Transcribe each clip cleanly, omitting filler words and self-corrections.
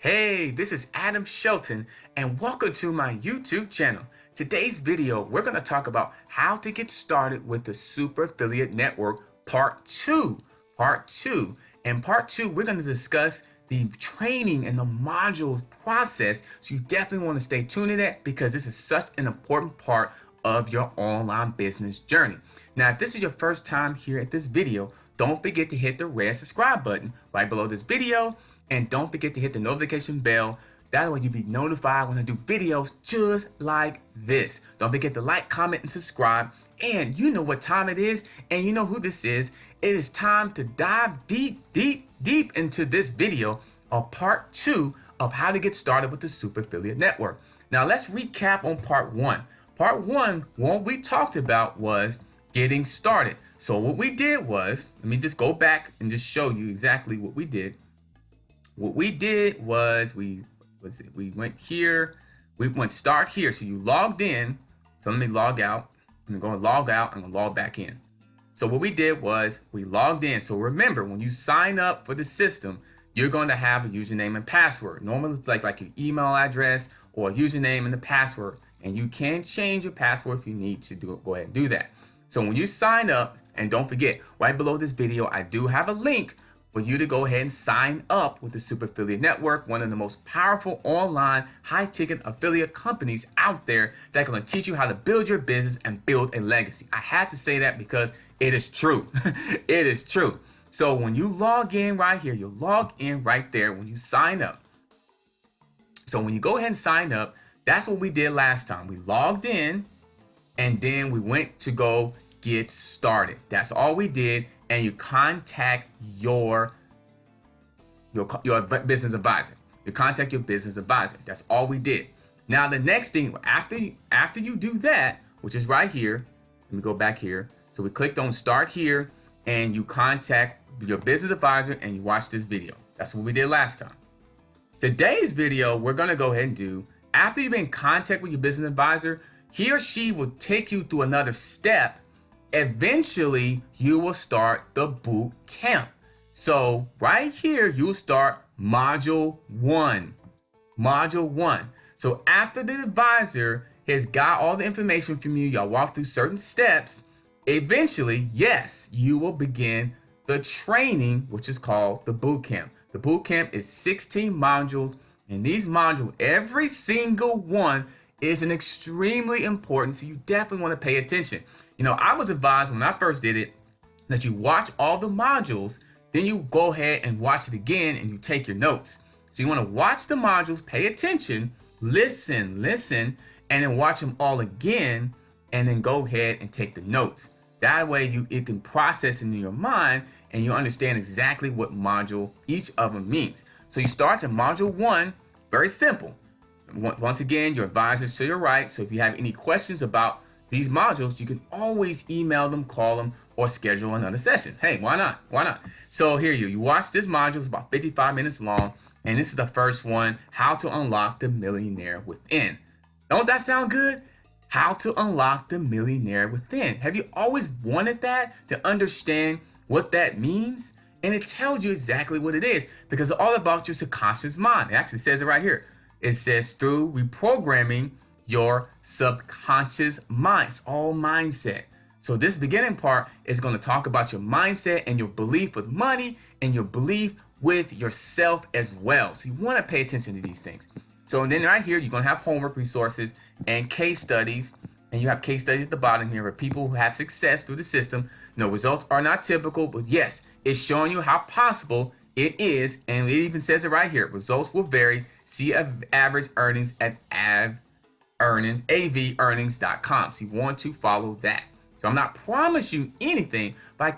Hey, this is Adam Shelton and welcome to my YouTube channel. Today's video, we're going to talk about how to get started with the Super Affiliate Network Part 2. In Part 2, we're going to discuss the training and the module process. So you definitely want to stay tuned to that because this is such an important part of your online business journey. Now, if this is your first time here at this video, don't forget to hit the red subscribe button right below this video. And don't forget to hit the notification bell. That way you'll be notified when I do videos just like this. Don't forget to like, comment, and subscribe. And you know what time it is, and you know who this is. It is time to dive deep into this video of part 2 of how to get started with the Super Affiliate Network. Now let's recap on part 1. Part 1, what we talked about was getting started. So what we did was, let me just go back and just show you exactly what we did. What we did was we went here, we went start here. So you logged in. So let me log out. I'm going to log out and log back in. So what we did was we logged in. So remember, when you sign up for the system, you're going to have a username and password. Normally it's like your email address or a username and the password. And you can change your password if you need to go ahead and do that. So when you sign up, and don't forget, right below this video, I do have a link for you to go ahead and sign up with the Super Affiliate Network, one of the most powerful online high-ticket affiliate companies out there that going to teach you how to build your business and build a legacy. I had to say that because it is true. It is true. So when you log in right here, you log in right there when you sign up. So when you go ahead and sign up, that's what we did last time. We logged in and then we went to go get started. That's all we did. And you contact your business advisor. You contact your business advisor. That's all we did. Now the next thing, after you do that, which is right here, let me go back here. So we clicked on start here and you contact your business advisor and you watch this video. That's what we did last time. Today's video, we're gonna go ahead and do, after you've been in contact with your business advisor, he or she will take you through another step. Eventually, you will start the boot camp. So right here, you'll start module 1. Module 1. So after the advisor has got all the information from you, y'all walk through certain steps, eventually, yes, you will begin the training, which is called the boot camp. The boot camp is 16 modules, and these modules, every single one is an extremely important, so you definitely want to pay attention. You know, I was advised when I first did it that you watch all the modules, then you go ahead and watch it again and you take your notes. So you want to watch the modules, pay attention, listen, and then watch them all again and then go ahead and take the notes. That way it can process into your mind and you understand exactly what module each of them means. So you start to module 1, very simple. Once again, your advisor's to your right. So if you have any questions about these modules, you can always email them, call them, or schedule another session. Hey, why not? Why not? So here you watch this module. It's about 55 minutes long. And this is the first one, how to unlock the millionaire within. Don't that sound good? How to unlock the millionaire within. Have you always wanted that, to understand what that means? And it tells you exactly what it is because it's all about your subconscious mind. It actually says it right here. It says through reprogramming your subconscious mind. It's all mindset. So this beginning part is going to talk about your mindset and your belief with money and your belief with yourself as well. So you want to pay attention to these things. So then right here, you're going to have homework resources and case studies. And you have case studies at the bottom here of people who have success through the system. No, results are not typical, but yes, it's showing you how possible it is. And it even says it right here. Results will vary. See average earnings at avearnings.com. So you want to follow that. So I'm not promising you anything, but I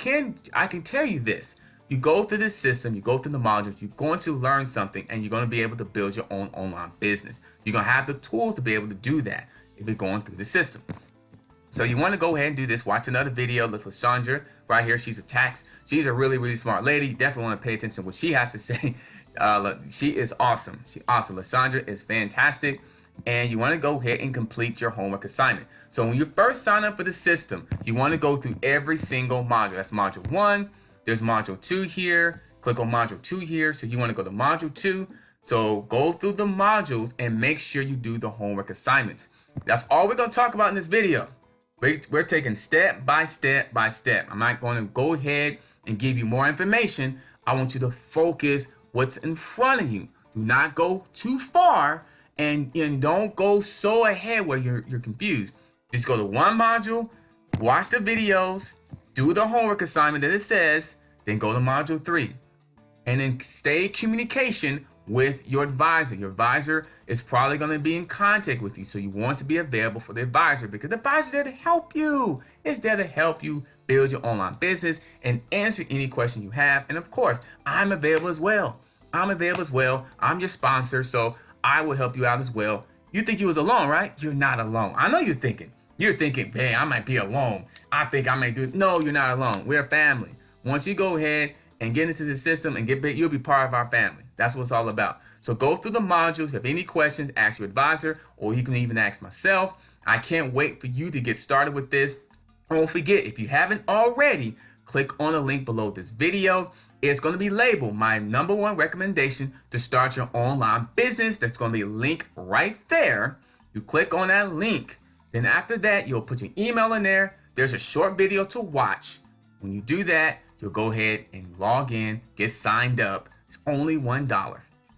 can tell you this. You go through this system, you go through the modules, you're going to learn something and you're going to be able to build your own online business. You're going to have the tools to be able to do that if you're going through the system. So you want to go ahead and do this. Watch another video with Lysandra right here. She's a really smart lady. You definitely want to pay attention to what she has to say. She is awesome. She's awesome. Lysandra is fantastic. And you want to go ahead and complete your homework assignment. So when you first sign up for the system, you want to go through every single module. That's module 1. There's module 2 here. Click on module 2 here. So you want to go to module 2. So go through the modules and make sure you do the homework assignments. That's all we're going to talk about in this video. We're taking step by step by step. I'm not going to go ahead and give you more information. I want you to focus what's in front of you. Do not go too far and don't go so ahead where you're confused. Just go to one module, watch the videos, do the homework assignment that it says, then go to module 3. And then stay in communication with your advisor. Your advisor is probably going to be in contact with you. So you want to be available for the advisor, because the advisor is there to help you. It's there to help you build your online business and answer any question you have. And of course, I'm available as well. I'm your sponsor, so I will help you out as well. You think you was alone, right? You're not alone. I know you're thinking, man, I might be alone. I think I may do it. No, you're not alone. We're a family. Once you go ahead and get into the system and get big, you'll be part of our family. That's what it's all about. So go through the modules. If you have any questions, ask your advisor, or you can even ask myself. I can't wait for you to get started with this. Don't forget, if you haven't already, click on the link below this video. It's going to be labeled my #1 recommendation to start your online business. That's going to be a link right there. You click on that link. Then after that, you'll put your email in there. There's a short video to watch. When you do that, you'll go ahead and log in, get signed up. It's only $1.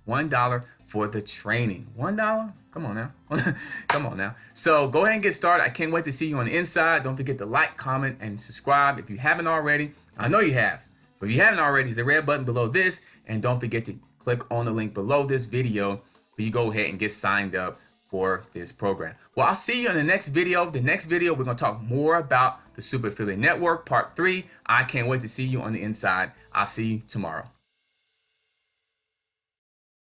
$1 for the training. $1? Come on now. Come on now. So go ahead and get started. I can't wait to see you on the inside. Don't forget to like, comment, and subscribe if you haven't already. I know you have. But if you haven't already, there's a red button below this. And don't forget to click on the link below this video where you go ahead and get signed up for this program. Well, I'll see you in the next video. The next video, we're going to talk more about the Super Affiliate Network, Part 3. I can't wait to see you on the inside. I'll see you tomorrow.